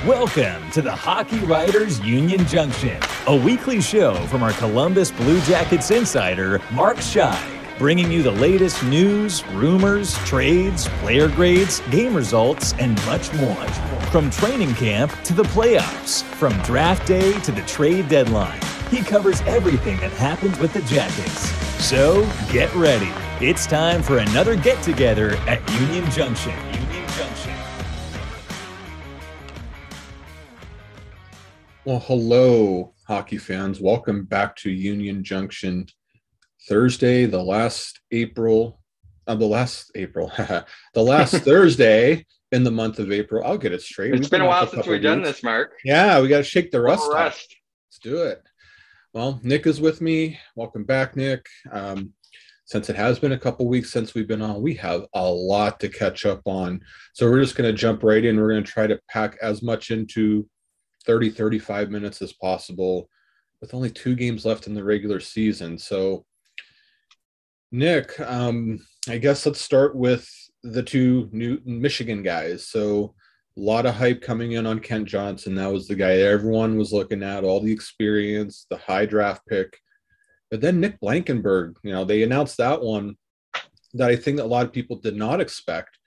Welcome to the Hockey Writers Union Junction, a weekly show from our Columbus Blue Jackets insider, Mark Scheig, bringing you the latest news, rumors, trades, player grades, game results, and much more. From training camp to the playoffs, from draft day to the trade deadline, he covers everything that happens with the Jackets. So get ready. It's time for another get-together at Union Junction. Well, hello, hockey fans. Welcome back to Union Junction. Thursday, the last Thursday in the month of April. I'll get it straight. It's been a while since we've done this, Mark. Yeah, we got to shake the rust off. Let's do it. Well, Nick is with me. Welcome back, Nick. Since it has been a couple weeks since we've been on, we have a lot to catch up on. So we're just going to jump right in. We're going to try to pack as much into 35 minutes as possible with only 2 games left in the regular season. So, Nick, I guess let's start with the 2 new Michigan guys. So a lot of hype coming in on Kent Johnson. That was the guy everyone was looking at, all the experience, the high draft pick. But then Nick Blankenburg, they announced that one that I think a lot of people did not expect.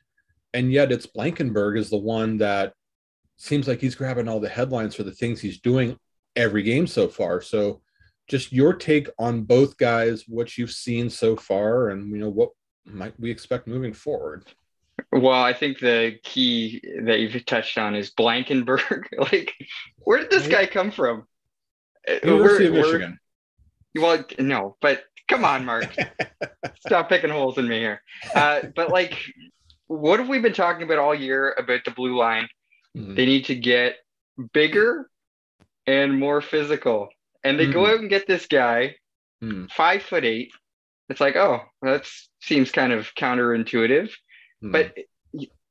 And yet it's Blankenburg is the one that seems like he's grabbing all the headlines for the things he's doing every game so far. So just your take on both guys, what you've seen so far, and what might we expect moving forward. Well, I think the key that you've touched on is Blankenburg. Like, where did this guy come from? University of Michigan. Well, no, but come on, Mark. Stop picking holes in me here. But like, what have we been talking about all year about the blue line? They need to get bigger and more physical. And they go out and get this guy, 5'8". It's like, oh, that seems kind of counterintuitive. But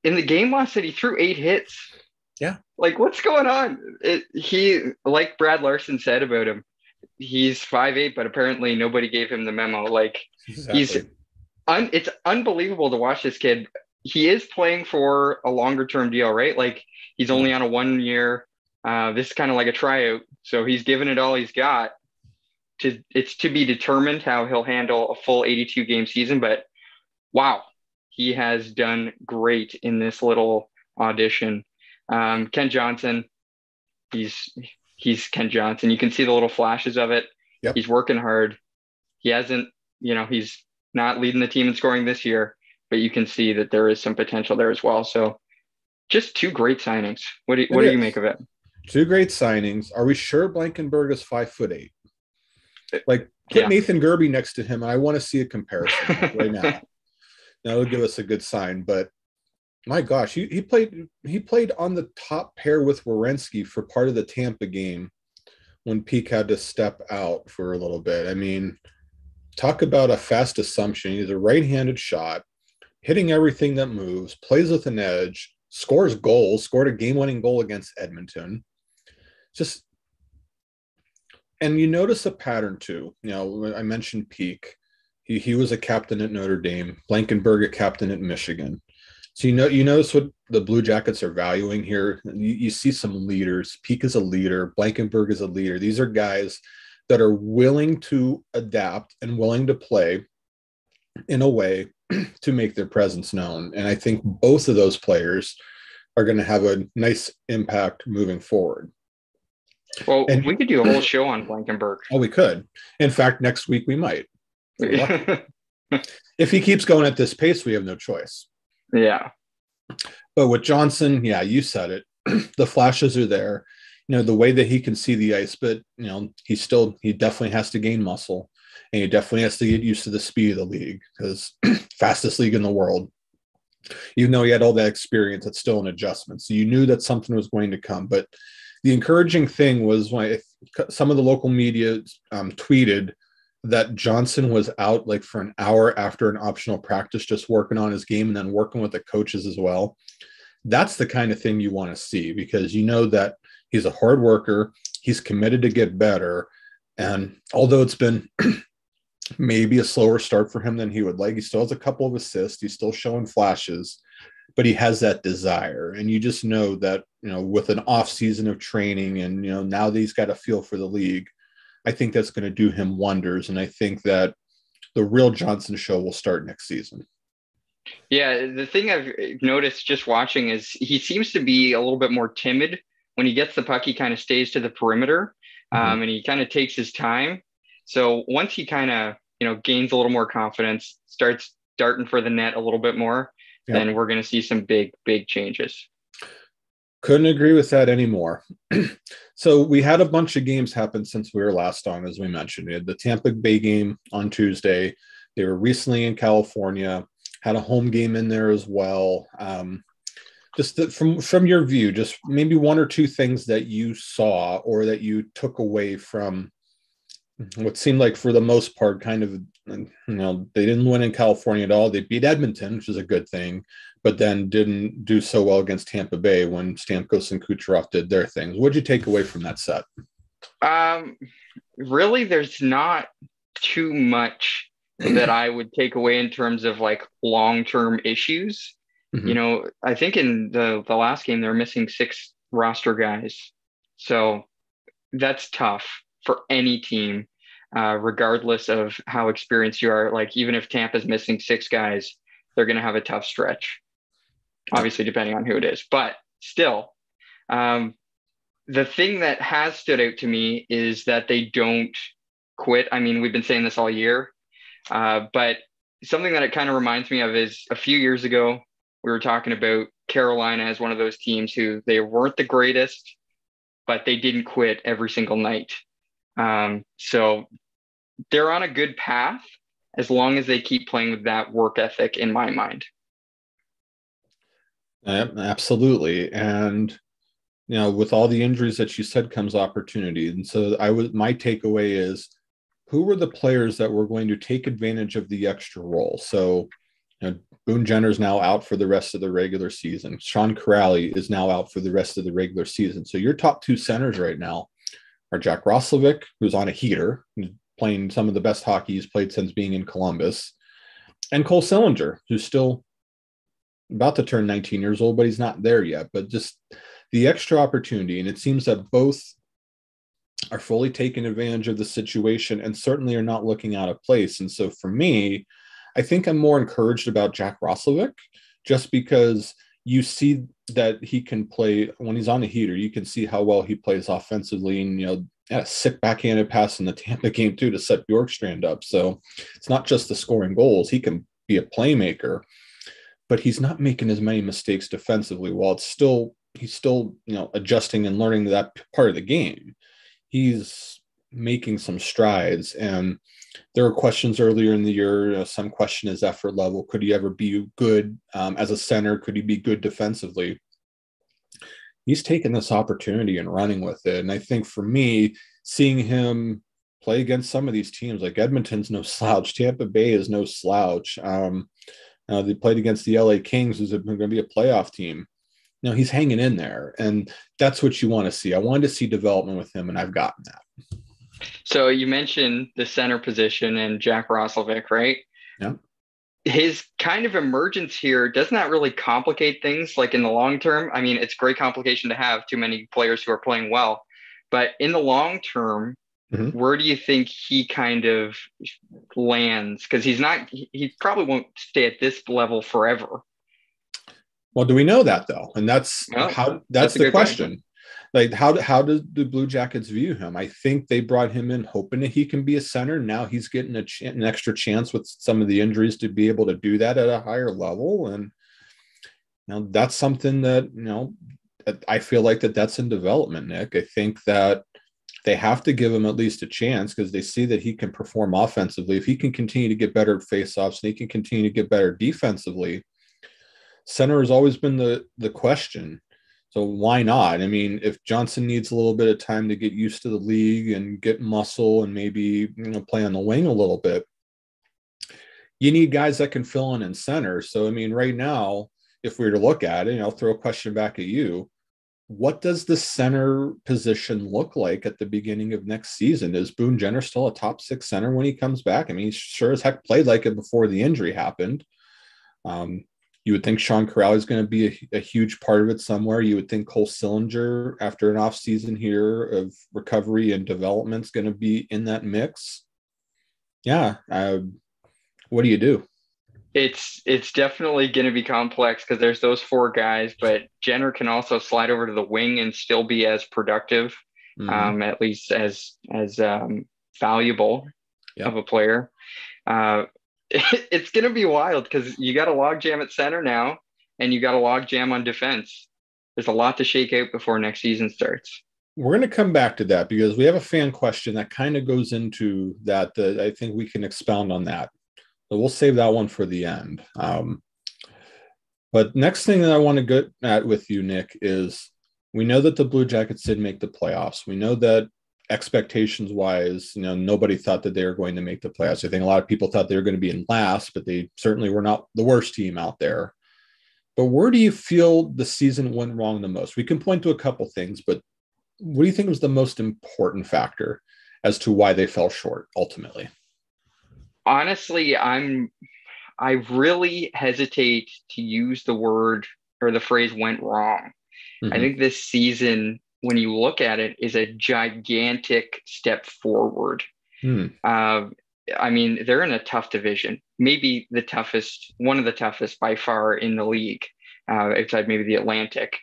in the game last night, he threw 8 hits. Yeah. Like, what's going on? He, like Brad Larson said about him, he's 5'8", but apparently nobody gave him the memo. Like, exactly. It's unbelievable to watch this kid. He is playing for a longer term deal, right? Like, he's only on a 1 year. This is kind of like a tryout. So he's given it all he's got. It's to be determined how he'll handle a full 82 game season. But wow, he has done great in this little audition. Kent Johnson, he's Kent Johnson. You can see the little flashes of it. Yep. He's working hard. He hasn't, he's not leading the team in scoring this year, but you can see that there is some potential there as well. So just 2 great signings. What do you make of it? 2 great signings. Are we sure Blankenburg is 5'8"? Like, put Nathan Gerby next to him, and I want to see a comparison right now. That'll give us a good sign. But my gosh, he played on the top pair with Werenski for part of the Tampa game when Peak had to step out for a little bit. I mean, talk about a fast assumption. He's a right-handed shot, hitting everything that moves, plays with an edge, scores goals, scored a game-winning goal against Edmonton. And you notice a pattern too. I mentioned Peak. He was a captain at Notre Dame. Blankenburg a captain at Michigan. So you notice what the Blue Jackets are valuing here. You see some leaders. Peak is a leader. Blankenburg is a leader. These are guys that are willing to adapt and willing to play in a way to make their presence known. And I think both of those players are going to have a nice impact moving forward. Well, we could do a whole show on Blankenburg. Oh, we could. In fact, next week we might. If he keeps going at this pace, we have no choice. Yeah. But with Johnson, you said it. The flashes are there. The way that he can see the ice, but he definitely has to gain muscle, and he definitely has to get used to the speed of the league, because fastest league in the world. Even though he had all that experience, it's still an adjustment. So you knew that something was going to come. But the encouraging thing was when some of the local media tweeted that Johnson was out like for an hour after an optional practice, just working on his game and then working with the coaches as well. That's the kind of thing you want to see, because you know that he's a hard worker. He's committed to get better. And although it's been maybe a slower start for him than he would like, he still has a couple of assists. He's still showing flashes, but he has that desire. And you just know that with an off season of training and, now that he's got a feel for the league, I think that's going to do him wonders. And I think that the real Johnson show will start next season. Yeah, the thing I've noticed just watching is he seems to be a little bit more timid. When he gets the puck, he kind of stays to the perimeter, and he kind of takes his time. So once he kind of, gains a little more confidence, starts darting for the net a little bit more, then we're going to see some big, big changes. Couldn't agree with that anymore. So we had a bunch of games happen since we were last on, as we mentioned. We had the Tampa Bay game on Tuesday. They were recently in California, had a home game in there as well. From your view, just maybe one or two things that you saw or that you took away from what seemed like, for the most part, kind of, they didn't win in California at all. They beat Edmonton, which is a good thing, but then didn't do so well against Tampa Bay when Stamkos and Kucherov did their things. What did you take away from that set? Really, there's not too much that I would take away in terms of like long-term issues. I think in the last game, they were missing 6 roster guys. So that's tough for any team, regardless of how experienced you are. Like, even if Tampa's missing 6 guys, they're going to have a tough stretch, obviously, depending on who it is. But still, the thing that has stood out to me is that they don't quit. I mean, we've been saying this all year, but something that it kind of reminds me of is a few years ago, we were talking about Carolina as one of those teams who they weren't the greatest, but they didn't quit every single night. So they're on a good path as long as they keep playing with that work ethic, in my mind. Absolutely. And, with all the injuries that you said comes opportunity. And so my takeaway is, who were the players that were going to take advantage of the extra role? So, Boone Jenner's now out for the rest of the regular season. Sean Kuraly is now out for the rest of the regular season. So your top 2 centers right now are Jack Roslovic, who's on a heater, who's playing some of the best hockey he's played since being in Columbus, and Cole Sillinger, who's still about to turn 19 years old, but he's not there yet. But just the extra opportunity, and it seems that both are fully taking advantage of the situation and certainly are not looking out of place. And so for me, I think I'm more encouraged about Jack Roslovic, just because you see that he can play when he's on a heater. You can see how well he plays offensively, and had a sick backhanded pass in the Tampa game too to set Bjorkstrand up. So it's not just the scoring goals; he can be a playmaker, but he's not making as many mistakes defensively. While he's still adjusting and learning that part of the game, he's making some strides. And there were questions earlier in the year. Some question his effort level. Could he ever be good as a center? Could he be good defensively? He's taken this opportunity and running with it. And I think for me, seeing him play against some of these teams, like Edmonton's no slouch, Tampa Bay is no slouch. They played against the LA Kings, who's going to be a playoff team. He's hanging in there, and that's what you want to see. I wanted to see development with him, and I've gotten that. So you mentioned the center position and Jack Roslovic, right? Yeah. His kind of emergence here, doesn't that really complicate things? Like in the long term, I mean, it's great complication to have too many players who are playing well, but in the long term, where do you think he kind of lands? Because he probably won't stay at this level forever. Well, do we know that though? And that's the question. Like, how do the Blue Jackets view him? I think they brought him in hoping that he can be a center. Now he's getting an extra chance with some of the injuries to be able to do that at a higher level. And that's something that, I feel like that's in development, Nick. I think that they have to give him at least a chance because they see that he can perform offensively. If he can continue to get better at faceoffs and he can continue to get better defensively, center has always been the question. So why not? I mean, if Johnson needs a little bit of time to get used to the league and get muscle and maybe play on the wing a little bit, you need guys that can fill in center. So, I mean, right now, if we were to look at it, I'll throw a question back at you. What does the center position look like at the beginning of next season? Is Boone Jenner still a top 6 center when he comes back? I mean, he sure as heck played like it before the injury happened. You would think Sean Corrali is going to be a huge part of it somewhere. You would think Cole Sillinger, after an offseason here of recovery and development, is going to be in that mix. Yeah. What do you do? It's definitely going to be complex because there's those four guys, but Jenner can also slide over to the wing and still be as productive, at least as valuable of a player. It's going to be wild because you got a log jam at center now, and you got a log jam on defense. There's a lot to shake out before next season starts. We're going to come back to that because we have a fan question that kind of goes into that. I think we can expound on that. So we'll save that one for the end. But next thing that I want to get at with you, Nick, is we know that the Blue Jackets did make the playoffs. We know that expectations wise, nobody thought that they were going to make the playoffs. I think a lot of people thought they were going to be in last, but they certainly were not the worst team out there. But where do you feel the season went wrong the most? We can point to a couple things, but what do you think was the most important factor as to why they fell short ultimately? Honestly, I really hesitate to use the word or the phrase went wrong. I think this season, when you look at it, is a gigantic step forward. I mean, they're in a tough division, maybe one of the toughest by far in the league, outside maybe the Atlantic.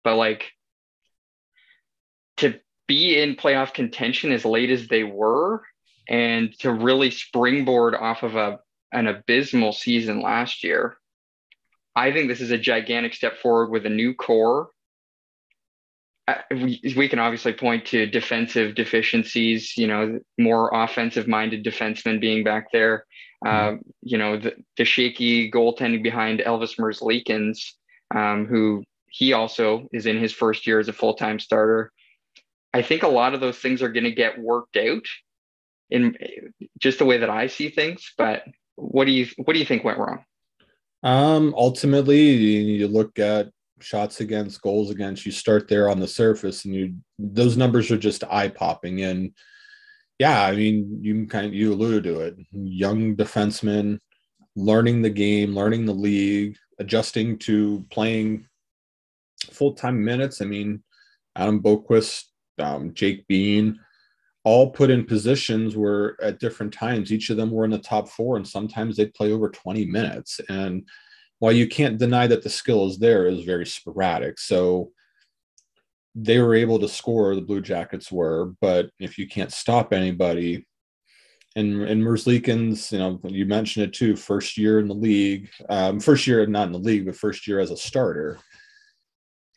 But like, to be in playoff contention as late as they were, and to really springboard off of an abysmal season last year, I think this is a gigantic step forward with a new core. We can obviously point to defensive deficiencies, more offensive-minded defensemen being back there. The shaky goaltending behind Elvis Merzlikins, who he also is in his first year as a full-time starter. I think a lot of those things are going to get worked out in just the way that I see things. But what do you think went wrong? Ultimately, you look at shots against, goals against, you start there on the surface, and those numbers are just eye-popping. And yeah, I mean, you alluded to it. Young defensemen learning the game, learning the league, adjusting to playing full-time minutes. I mean, Adam Boquist, Jake Bean, all put in positions where at different times, each of them were in the top four, and sometimes they'd play over 20 minutes. And while you can't deny that the skill is there, is very sporadic. So they were able to score, the Blue Jackets were, but if you can't stop anybody, and Merzlikins, you mentioned it too, first year in the league, first year not in the league, but first year as a starter.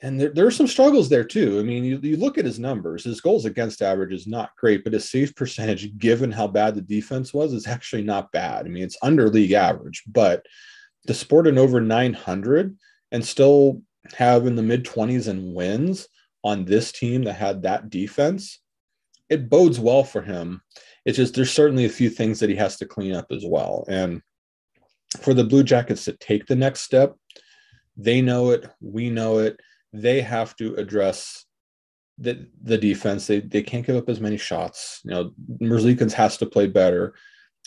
And there are some struggles there too. I mean, you look at his numbers, his goals against average is not great, but his save percentage, given how bad the defense was, is actually not bad. I mean, it's under league average, but to sport an over 900 and still have in the mid-20s and wins on this team that had that defense, it bodes well for him. It's just there's certainly a few things that he has to clean up as well. And for the Blue Jackets to take the next step, they know it, we know it. They have to address the defense. They can't give up as many shots. Merzlikins has to play better.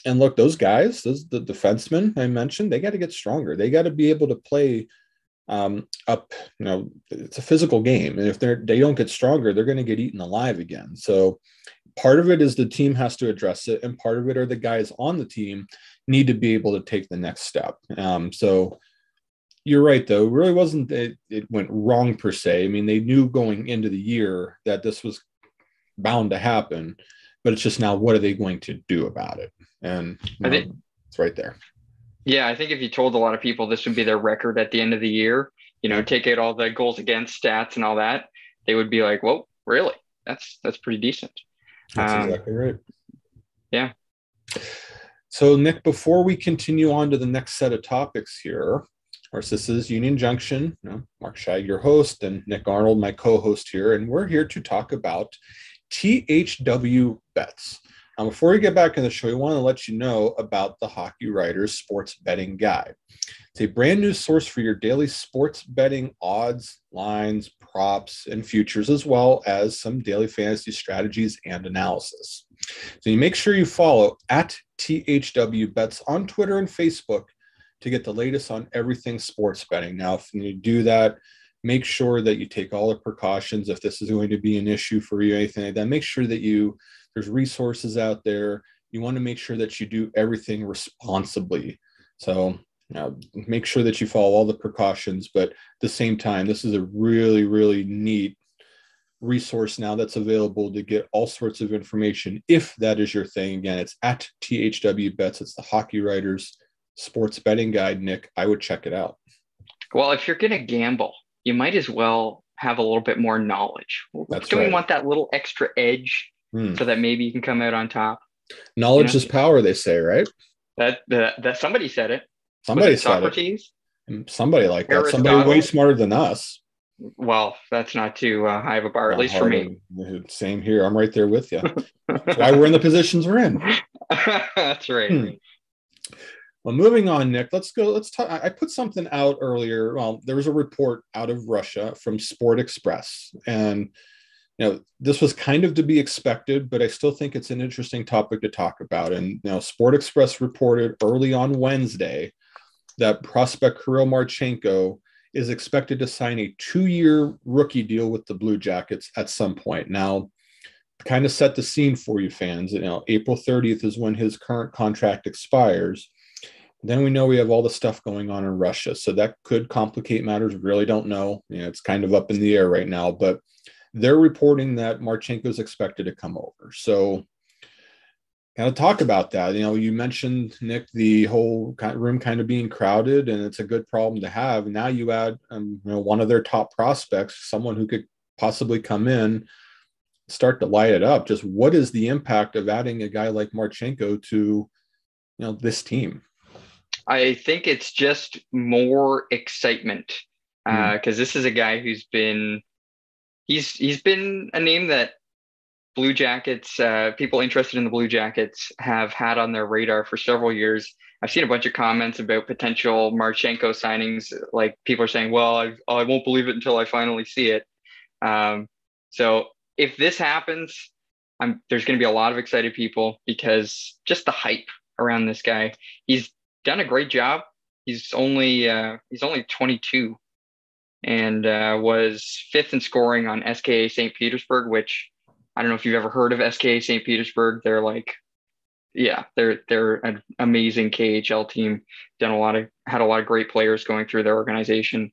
And look, those guys, the defensemen I mentioned, they got to get stronger. They got to be able to play up. It's a physical game, and if they don't get stronger, they're going to get eaten alive again. So part of it is the team has to address it, and part of it are the guys on the team need to be able to take the next step. So you're right, though. It really wasn't it went wrong per se. I mean, they knew going into the year that this was bound to happen, but it's just now what are they going to do about it? And I think it's right there. Yeah, I think if you told a lot of people this would be their record at the end of the year, take out all the goals against stats and all that, they would be like, "Whoa, really? That's pretty decent." That's exactly right. Yeah. So, Nick, before we continue on to the next set of topics here, of course, this is Union Junction. Mark Scheig, your host, and Nick Arnold, my co-host here, and we're here to talk about THW bets. Now, before we get back in the show, we want to let you know about the Hockey Writers Sports Betting Guide. It's a brand new source for your daily sports betting odds, lines, props, and futures, as well as some daily fantasy strategies and analysis. So you make sure you follow at THW Bets on Twitter and Facebook to get the latest on everything sports betting. Now, if you do that, make sure that you take all the precautions. If this is going to be an issue for you, anything like that, make sure that there's resources out there. You want to make sure that you do everything responsibly. So make sure that you follow all the precautions, but at the same time, this is a really, really neat resource now that's available to get all sorts of information if that is your thing. Again, it's at THW Bets. It's the Hockey Writers Sports Betting Guide. Nick, I would check it out. Well, if you're going to gamble, you might as well have a little bit more knowledge. That's Don't right. you want that little extra edge so that maybe you can come out on top? Knowledge is power, they say, right? That somebody said it. Somebody said Socrates? it. Somebody like that. Aristotle? Somebody way smarter than us. Well, that's not too high of a bar, at least for me. Same here. I'm right there with you. That's why we're in the positions we're in. That's right. Well, moving on, Nick, let's go. Let's talk. I put something out earlier. Well, there was a report out of Russia from Sport Express, and this was kind of to be expected, but I still think it's an interesting topic to talk about. And Sport Express reported early on Wednesday that prospect Kirill Marchenko is expected to sign a 2-year rookie deal with the Blue Jackets at some point. Now, kind of set the scene for you fans. April 30th is when his current contract expires. Then we know we have all the stuff going on in Russia. So that could complicate matters. We really don't know. It's kind of up in the air right now, but they're reporting that Marchenko is expected to come over. So kind of talk about that. You mentioned, Nick, the whole room kind of being crowded, and it's a good problem to have. Now you add one of their top prospects, someone who could possibly come in, start to light it up. Just what is the impact of adding a guy like Marchenko to this team? I think it's just more excitement because this is a guy who's been he's been a name that Blue Jackets, people interested in the Blue Jackets have had on their radar for several years. I've seen a bunch of comments about potential Marchenko signings. Like people are saying, well, I won't believe it until I finally see it. So if this happens, there's going to be a lot of excited people because just the hype around this guy. He's done a great job. He's only 22 and was 5th in scoring on SKA St. Petersburg, which I don't know if you've ever heard of SKA St. Petersburg. They're they're an amazing KHL team. Had a lot of great players going through their organization.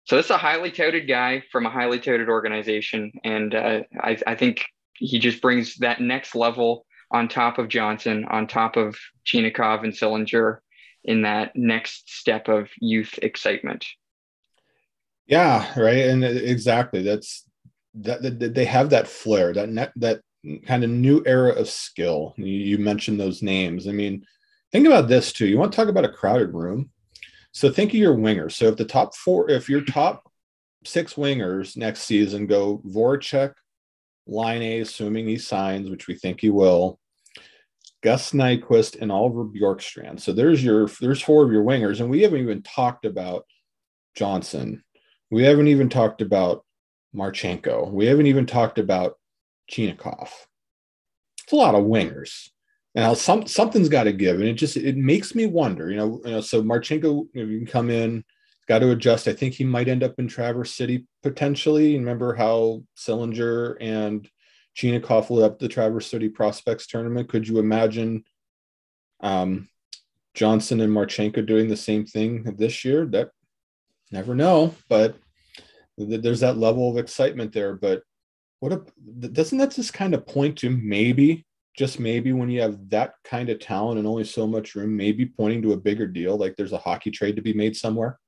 So this is a highly touted guy from a highly touted organization, and I think he just brings that next level on top of Johnson, on top of Chinikov and Sillinger in that next step of youth excitement. Yeah, right. And exactly. That's that they have that flair, that kind of new era of skill. You mentioned those names. I mean, think about this too. You want to talk about a crowded room. So think of your wingers. So if your top 6 wingers next season go Voracek, Laine, assuming he signs, which we think he will, Gustav Nyquist, and Oliver Bjorkstrand. So there's 4 of your wingers, and we haven't even talked about Johnson. We haven't even talked about Marchenko. We haven't even talked about Chinikov. It's a lot of wingers. Now something's got to give, and it makes me wonder. So Marchenko, you can come in, got to adjust. I think he might end up in Traverse City potentially. Remember how Sillinger and Chinikov lit up the Traverse City Prospects tournament? Could you imagine Johnson and Marchenko doing the same thing this year? That never know, but there's that level of excitement there. But doesn't that just kind of point to maybe, just maybe, when you have that kind of talent and only so much room, maybe pointing to a bigger deal, like there's a hockey trade to be made somewhere?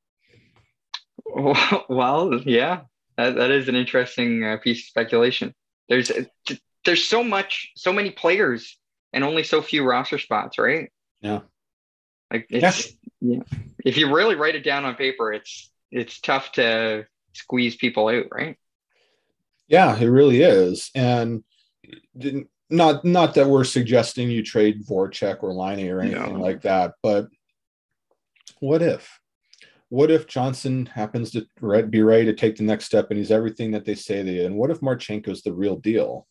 Well, yeah, that is an interesting piece of speculation. There's so many players and only so few roster spots, right? Yeah. Like yeah. If you really write it down on paper, it's tough to squeeze people out, right? Yeah, it really is. And not that we're suggesting you trade Voracek or Laine or anything like that, but what if Johnson happens to be ready to take the next step and he's everything that they say they is? And what if Marchenko's the real deal?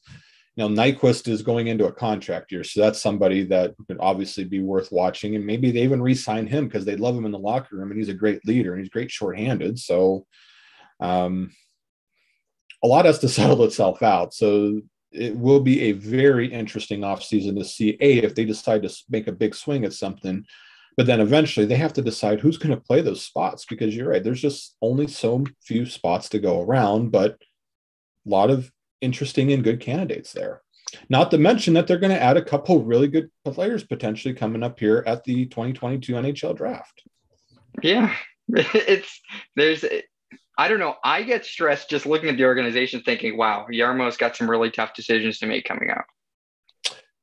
Nyquist is going into a contract year, so that's somebody that could obviously be worth watching, and maybe they even re-sign him because they love him in the locker room, and he's a great leader and he's great shorthanded. So a lot has to settle itself out. So it will be a very interesting offseason to see if they decide to make a big swing at something, but then eventually they have to decide who's going to play those spots, because you're right, there's just only so few spots to go around, but a lot of interesting and good candidates there. Not to mention that they're going to add a couple really good players potentially coming up here at the 2022 NHL draft. Yeah, I don't know. I get stressed just looking at the organization thinking, wow, Jarmo's got some really tough decisions to make coming up.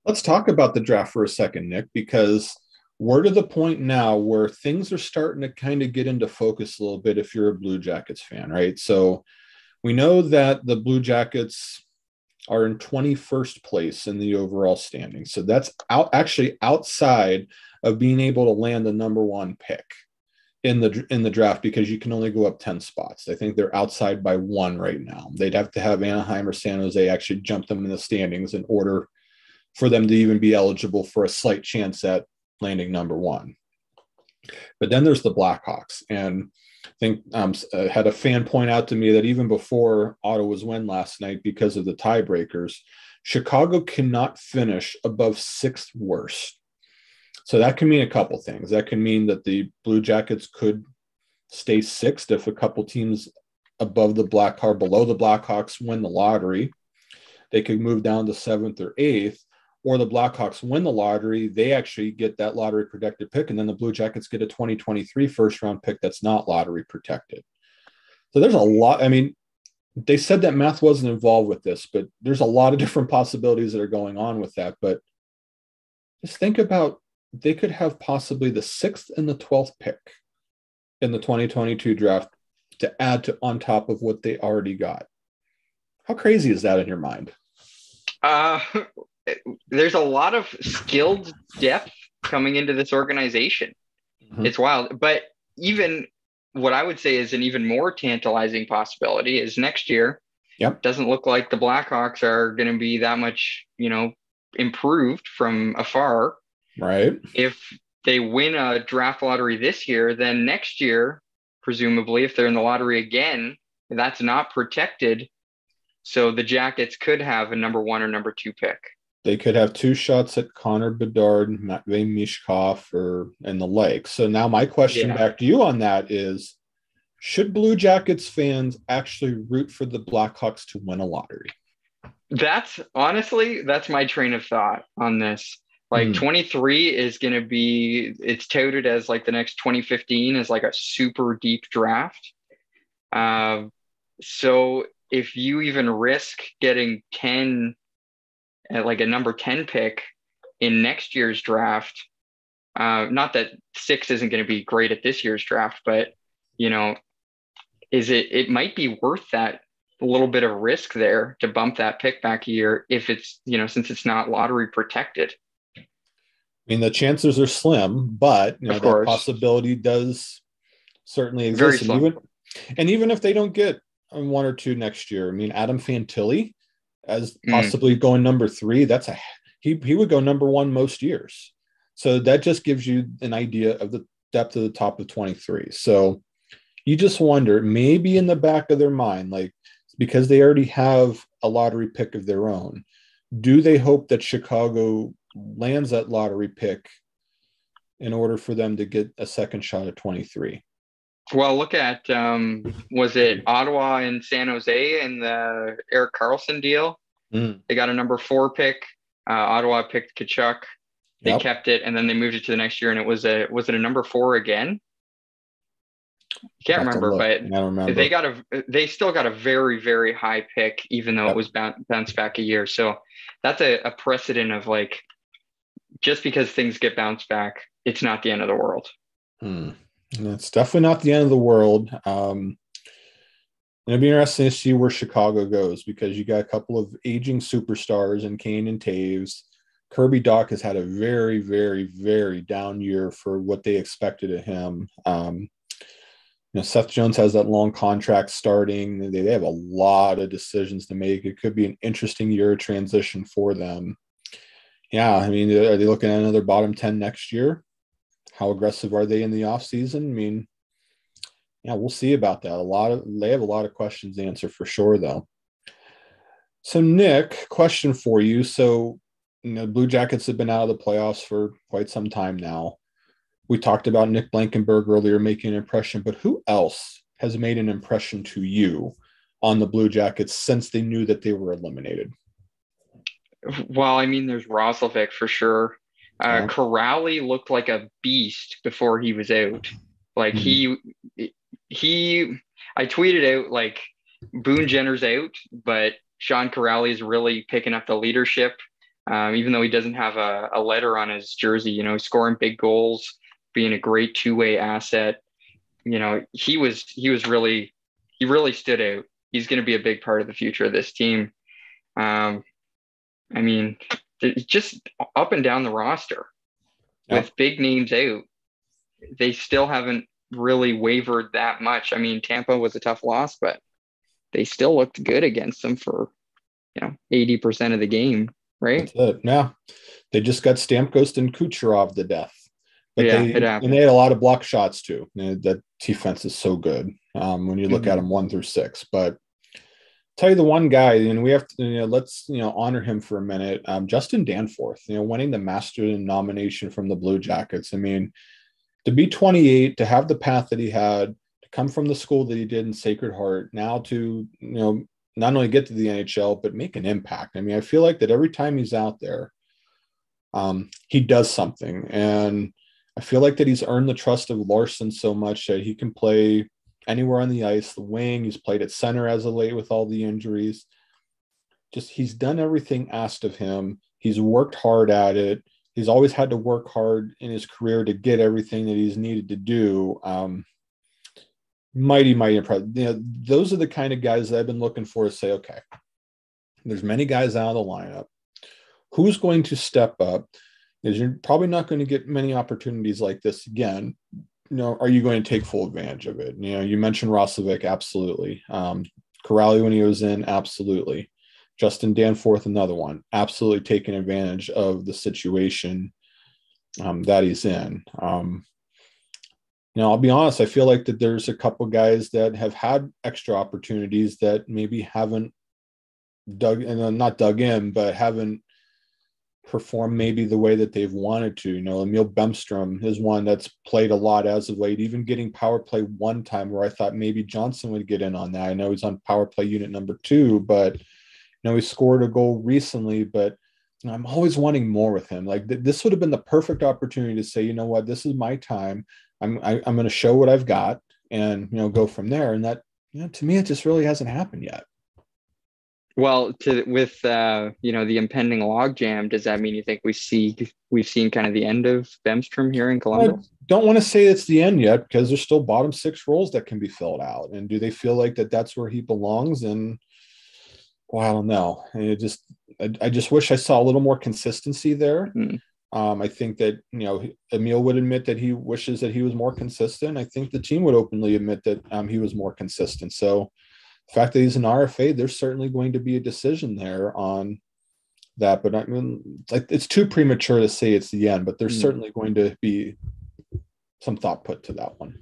Let's talk about the draft for a second, Nick, because we're to the point now where things are starting to kind of get into focus a little bit if you're a Blue Jackets fan, right? So we know that the Blue Jackets are in 21st place in the overall standing. So that's actually outside of being able to land the number one pick in the draft, because you can only go up 10 spots. I think they're outside by 1 right now. They'd have to have Anaheim or San Jose actually jump them in the standings in order for them to even be eligible for a slight chance at landing number 1. But then there's the Blackhawks, and I think had a fan point out to me that even before Ottawa's win last night, because of the tiebreakers, Chicago cannot finish above 6th worst. So that can mean a couple things. That can mean that the Blue Jackets could stay 6th if a couple teams below the Blackhawks win the lottery. They could move down to 7th or 8th, or the Blackhawks win the lottery. They actually get that lottery protected pick, and then the Blue Jackets get a 2023 first round pick that's not lottery protected. So there's a lot. I mean, they said that math wasn't involved with this, but there's a lot of different possibilities that are going on with that. But just think about, they could have possibly the 6th and the 12th pick in the 2022 draft to add to on top of what they already got. How crazy is that in your mind? There's a lot of skilled depth coming into this organization. Mm-hmm. It's wild. But even what I would say is an even more tantalizing possibility is next year. Yep. Doesn't look like the Blackhawks are going to be that much, improved from afar. Right. If they win a draft lottery this year, then next year, presumably, if they're in the lottery again, that's not protected. So the Jackets could have a number 1 or number 2 pick. They could have 2 shots at Connor Bedard, Matvei Mishkov, and the like. So now my question back to you on that is, should Blue Jackets fans actually root for the Blackhawks to win a lottery? That's my train of thought on this. 23 is going to be, it's touted as like the next 2015 is like a super deep draft. So if you even risk getting 10, like a number 10 pick in next year's draft, not that 6 isn't going to be great at this year's draft, but it might be worth that a little bit of risk there to bump that pick back a year if it's, since it's not lottery protected. I mean, the chances are slim, but that possibility does certainly exist. And even if they don't get 1 or 2 next year, I mean, Adam Fantilli as possibly going number 3, he would go number 1 most years. So that just gives you an idea of the depth of the top of 23. So you just wonder, maybe in the back of their mind, like, because they already have a lottery pick of their own, do they hope that Chicago lands that lottery pick in order for them to get a second shot at 23? Well, look at, was it Ottawa and San Jose in the Erik Karlsson deal? They got a number 4 pick. Ottawa picked Tkachuk. They kept it, and then they moved it to the next year, and was it a number 4 again? I can't remember, but I don't remember. They still got a very, very high pick, even though it was bounced back a year. So that's a precedent of, like, just because things get bounced back, it's not the end of the world. It's definitely not the end of the world. It'll be interesting to see where Chicago goes, because you got a couple of aging superstars in Kane and Taves. Kirby Dach has had a very, very, very down year for what they expected of him. Seth Jones has that long contract starting. They have a lot of decisions to make. It could be an interesting year of transition for them. Yeah, I mean, are they looking at another bottom 10 next year? How aggressive are they in the offseason? I mean, yeah, we'll see about that. They have a lot of questions to answer for sure, though. So, Nick, question for you. So, Blue Jackets have been out of the playoffs for quite some time now. We talked about Nick Blankenburg earlier making an impression, but who else has made an impression to you on the Blue Jackets since they knew that they were eliminated? Well, I mean, there's Roslovic for sure. Kiraly looked like a beast before he was out. Like I tweeted out like Boone Jenner's out, but Sean Kiraly is really picking up the leadership. Even though he doesn't have a letter on his jersey, scoring big goals, being a great two-way asset. He really stood out. He's going to be a big part of the future of this team. I mean, it's just up and down the roster with big names out. They still haven't really wavered that much. I mean, Tampa was a tough loss, but they still looked good against them for, 80% of the game, right? That's it. Yeah. They just got Stamkos and Kucherov to death. But it happened. And they had a lot of block shots too. That defense is so good when you look at them 1 through 6. But tell you the one guy, and we have to, let's honor him for a minute. Justin Danforth, winning the Masterton nomination from the Blue Jackets. I mean, to be 28, to have the path that he had, to come from the school that he did in Sacred Heart, now to not only get to the NHL but make an impact. I mean, I feel like that every time he's out there, he does something, and I feel like that he's earned the trust of Larson so much that he can play anywhere on the ice, the wing. He's played at center as of late with all the injuries. Just he's done everything asked of him. He's worked hard at it. He's always had to work hard in his career to get everything that he's needed to do. Mighty impressive. Those are the kind of guys that I've been looking for to say, okay, there's many guys out of the lineup. Who's going to step up? Because you're probably not going to get many opportunities like this again. Are you going to take full advantage of it? You mentioned Roslovic, absolutely. Kiraly when he was in, absolutely. Justin Danforth, another one, absolutely taking advantage of the situation that he's in. I'll be honest, I feel like that there's a couple guys that have had extra opportunities that maybe haven't not dug in, but haven't perform maybe the way that they've wanted to. Emil Bemstrom is one that's played a lot as of late, even getting power play one time where I thought maybe Johnson would get in on that. I know he's on power play unit number 2, but he scored a goal recently, but I'm always wanting more with him. Like this would have been the perfect opportunity to say, what, this is my time. I'm going to show what I've got and, go from there. And that, to me, it just really hasn't happened yet. Well, with the impending logjam, does that mean you think we've seen kind of the end of Bemstrom here in Columbus? I don't want to say it's the end yet because there's still bottom 6 roles that can be filled out. And do they feel like that's where he belongs? And well, I don't know. I just wish I saw a little more consistency there. I think that Emil would admit that he wishes that he was more consistent. I think the team would openly admit that he was more consistent. So the fact that he's an RFA, there's certainly going to be a decision there on that. But I mean, it's too premature to say it's the end, but there's certainly going to be some thought put to that one.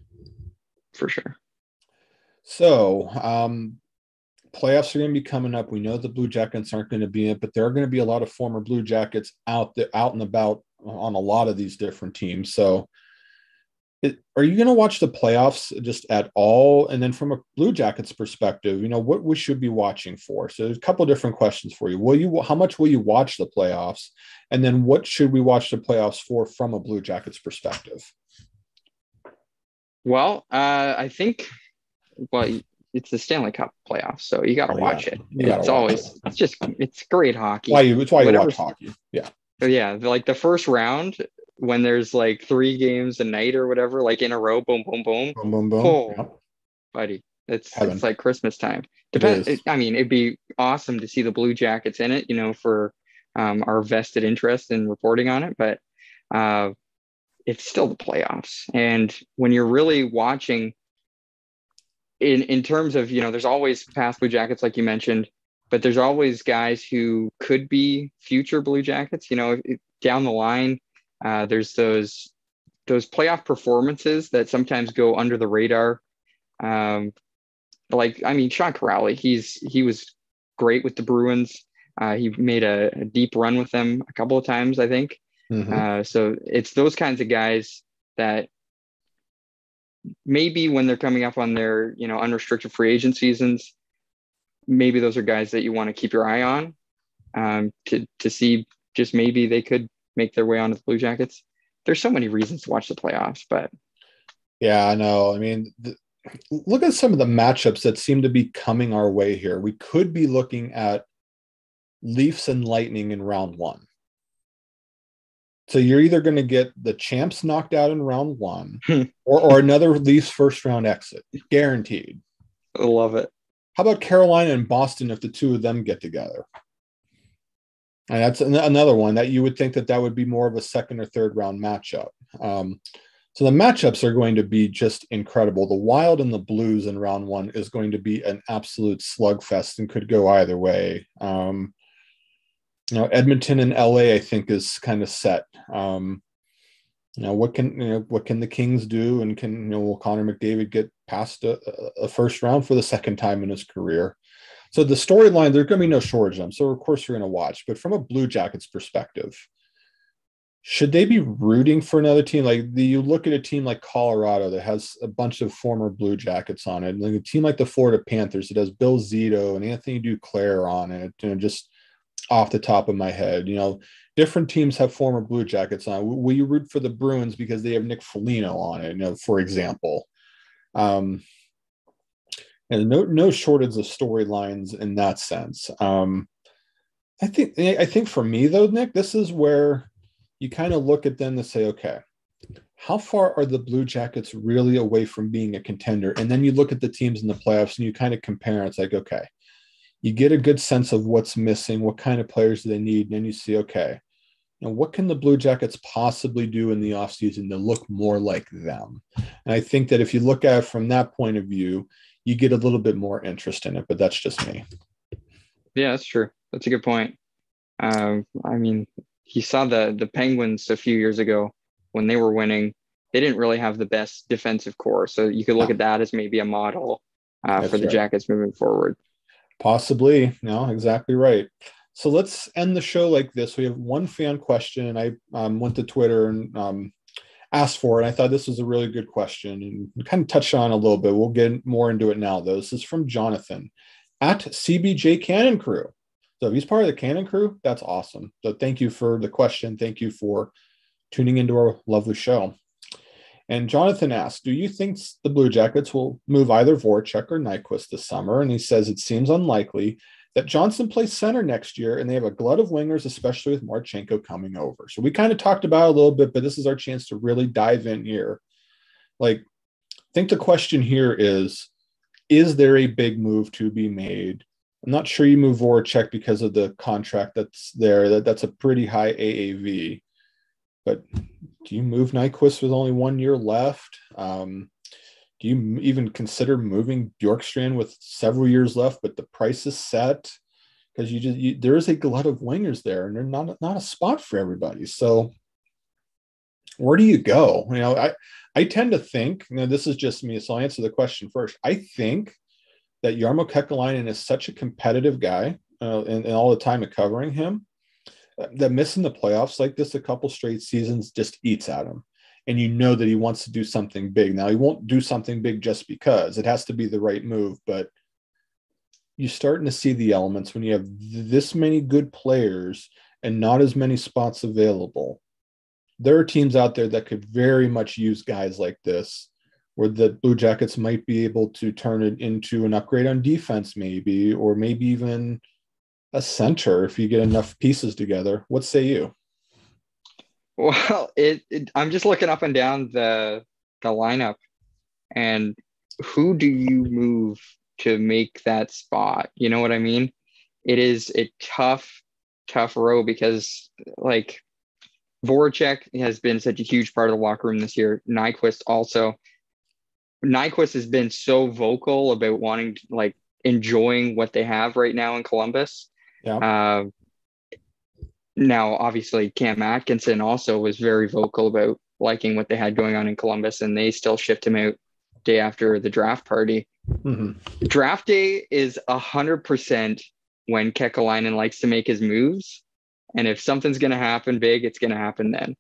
For sure. So playoffs are going to be coming up. We know the Blue Jackets aren't going to be in it, but there are going to be a lot of former Blue Jackets out and about on a lot of these different teams. So are you going to watch the playoffs just at all? And then from a Blue Jackets perspective, what we should be watching for? So there's a couple of different questions for you. How much will you watch the playoffs? And then what should we watch the playoffs for from a Blue Jackets perspective? Well, I think, it's the Stanley Cup playoffs, so you got to watch it. It's great hockey. It's why you watch hockey. Yeah. Yeah. Like the first round, when there's like 3 games a night or whatever, like in a row, boom, boom, boom, boom, boom, boom. Oh, yep. Buddy, it's like Christmas time. I mean, it'd be awesome to see the Blue Jackets in it, for our vested interest in reporting on it, but it's still the playoffs. And when you're really watching in terms of, there's always past Blue Jackets, like you mentioned, but there's always guys who could be future Blue Jackets. Down the line, there's those playoff performances that sometimes go under the radar. Sean Kiraly, he was great with the Bruins. He made a deep run with them a couple of times, I think. Mm-hmm. So it's those kinds of guys that maybe when they're coming up on their, unrestricted free agent seasons, maybe those are guys that you want to keep your eye on, to see just maybe they could make their way onto the Blue Jackets. There's so many reasons to watch the playoffs, but yeah, I know. I mean, look at some of the matchups that seem to be coming our way here. We could be looking at Leafs and Lightning in round one. So you're either going to get the champs knocked out in round one or another Leafs first round exit, guaranteed. I love it. How about Carolina and Boston if the two of them get together? And that's another one that you would think that would be more of a second or third round matchup. So the matchups are going to be just incredible. The Wild and the Blues in round one is going to be an absolute slugfest and could go either way. Edmonton and LA, I think, is kind of set. What can the Kings do, and will Connor McDavid get past a first round for the second time in his career? So the storyline, there's going to be no shortage of them. So of course you're going to watch. But from a Blue Jackets perspective, should they be rooting for another team? You look at a team like Colorado that has a bunch of former Blue Jackets on it, and a team like the Florida Panthers that has Bill Zito and Anthony Duclair on it, just off the top of my head. Different teams have former Blue Jackets on. Will you root for the Bruins because they have Nick Foligno on it, for example? And no shortage of storylines in that sense. I think for me, though, Nick, this is where you kind of look at them to say, okay, how far are the Blue Jackets really away from being a contender? And then you look at the teams in the playoffs and you kind of compare. It's like, okay, you get a good sense of what's missing, what kind of players do they need, and then you see, okay, what can the Blue Jackets possibly do in the offseason to look more like them? And I think that if you look at it from that point of view, you get a little bit more interest in it, but that's just me. Yeah, that's true. That's a good point. He saw the Penguins a few years ago when they were winning. They didn't really have the best defensive core, so you could look at that as maybe a model for the Jackets moving forward. Possibly. No, exactly right. So let's end the show like this. We have one fan question, and I went to Twitter and asked for it. I thought this was a really good question and kind of touched on it a little bit. We'll get more into it now, though. This is from Jonathan at CBJ Cannon Crew. So if he's part of the Cannon Crew, that's awesome. So thank you for the question. Thank you for tuning into our lovely show. And Jonathan asked, do you think the Blue Jackets will move either Voracek or Nyquist this summer? And he says it seems unlikely that Johnson plays center next year, and they have a glut of wingers, especially with Marchenko coming over. So we kind of talked about it a little bit, but this is our chance to really dive in here. I think the question here is there a big move to be made? I'm not sure you move Voracek because of the contract that's there. That's a pretty high AAV. But do you move Nyquist with only 1 year left? Do you even consider moving Bjorkstrand with several years left, but the price is set? Because there is a glut of wingers there, and they're not a spot for everybody. So where do you go? I tend to think, this is just me, so I'll answer the question first. I think that Jarmo Kekalainen is such a competitive guy, and all the time of covering him, that missing the playoffs like this a couple straight seasons just eats at him. And that he wants to do something big. Now, he won't do something big just because. It has to be the right move. But you're starting to see the elements when you have this many good players and not as many spots available. There are teams out there that could very much use guys like this, where the Blue Jackets might be able to turn it into an upgrade on defense maybe, or maybe even a center if you get enough pieces together. What say you? Well, I'm just looking up and down the lineup, and who do you move to make that spot? You know what I mean? It is a tough row because Voracek has been such a huge part of the locker room this year. Nyquist also. Nyquist has been so vocal about wanting to, like, enjoying what they have right now in Columbus. Yeah. Now, obviously, Cam Atkinson also was very vocal about liking what they had going on in Columbus, and they still shipped him out day after the draft party. Mm-hmm. Draft day is 100% when Kekalainen likes to make his moves. And if something's going to happen big, it's going to happen then.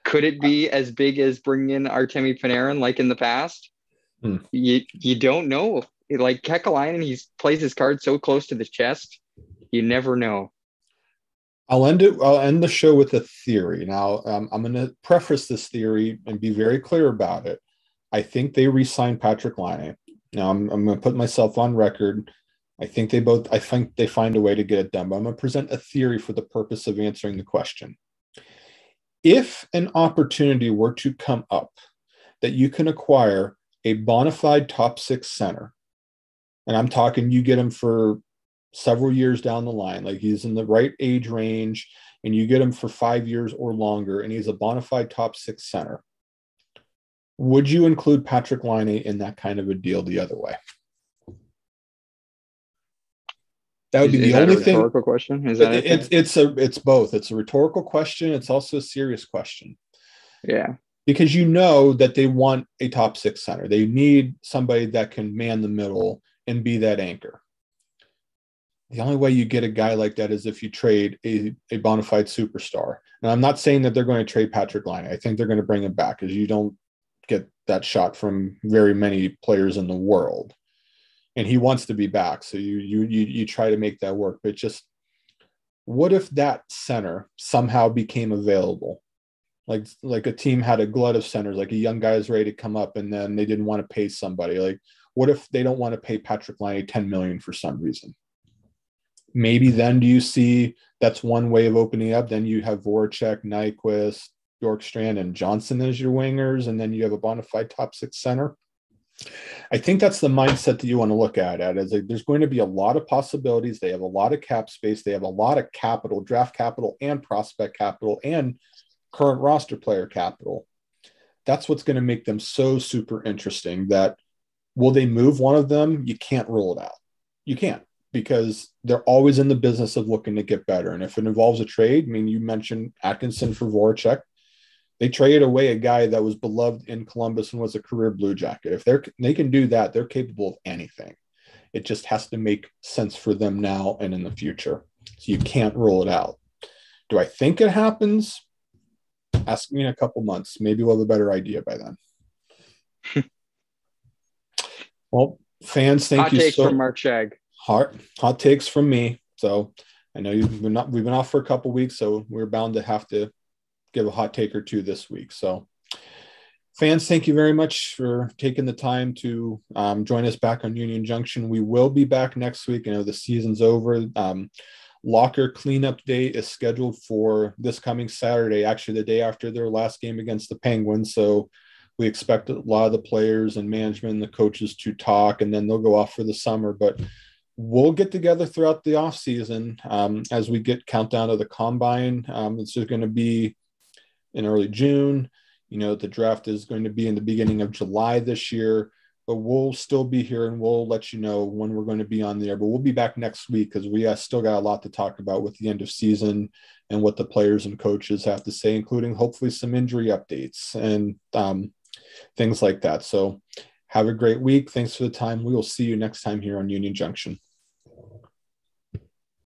Could it be as big as bringing in Artemi Panarin like in the past? You don't know. Like Kekalainen, he plays his card so close to the chest. You never know. I'll end the show with a theory. Now, I'm going to preface this theory and be very clear about it. I think they re-signed Patrik Laine. Now, I'm going to put myself on record. I think they find a way to get it done. But I'm going to present a theory for the purpose of answering the question. If an opportunity were to come up that you can acquire a bona fide top 6 center, and I'm talking you get him for several years down the line, like he's in the right age range, and you get him for 5 years or longer, and he's a bona fide top 6 center, would you include Patrik Laine in that kind of a deal the other way? That would be the only thing. Rhetorical question? Is that it's both. It's a rhetorical question. It's also a serious question. Yeah. Because you know that they want a top 6 center. They need somebody that can man the middle and be that anchor. The only way you get a guy like that is if you trade a bona fide superstar. And I'm not saying that they're going to trade Patrik Laine. I think they're going to bring him back, because you don't get that shot from very many players in the world. And he wants to be back, so you try to make that work. But just, what if that center somehow became available? Like a team had a glut of centers, like a young guy is ready to come up, and then they didn't want to pay somebody. Like, what if they don't want to pay Patrik Laine $10 million for some reason? Maybe then do you see that's one way of opening up? Then you have Voracek, Nyquist, Bjorkstrand, and Johnson as your wingers, and then you have a bona fide top 6 center. I think that's the mindset that you want to look at it as. There's going to be a lot of possibilities. They have a lot of cap space. They have a lot of capital, draft capital and prospect capital and current roster player capital. That's what's going to make them so super interesting. That, will they move one of them? You can't rule it out. You can't, because they're always in the business of looking to get better. And if it involves a trade, I mean, you mentioned Atkinson for Voracek. They traded away a guy that was beloved in Columbus and was a career Blue Jacket. If they can do that, they're capable of anything. It just has to make sense for them now and in the future. So you can't rule it out. Do I think it happens? Ask me in a couple months. Maybe we'll have a better idea by then. Well, fans, thank you so much. Hot takes from Mark Scheig. Hot takes from me. So I know we've been off for a couple weeks, so we're bound to have to give a hot take or two this week. So fans, thank you very much for taking the time to join us back on Union Junction. We will be back next week. I know the season's over. Locker cleanup day is scheduled for this coming Saturday, actually the day after their last game against the Penguins. So we expect a lot of the players and management and the coaches to talk, and then they'll go off for the summer. But we'll get together throughout the offseason as we get countdown to the combine. It's just going to be in early June. You know, the draft is going to be in the beginning of July this year, but we'll still be here and we'll let you know when we're going to be on there. But we'll be back next week, because we still got a lot to talk about with the end of season and what the players and coaches have to say, including hopefully some injury updates and things like that. So have a great week. Thanks for the time. We will see you next time here on Union Junction.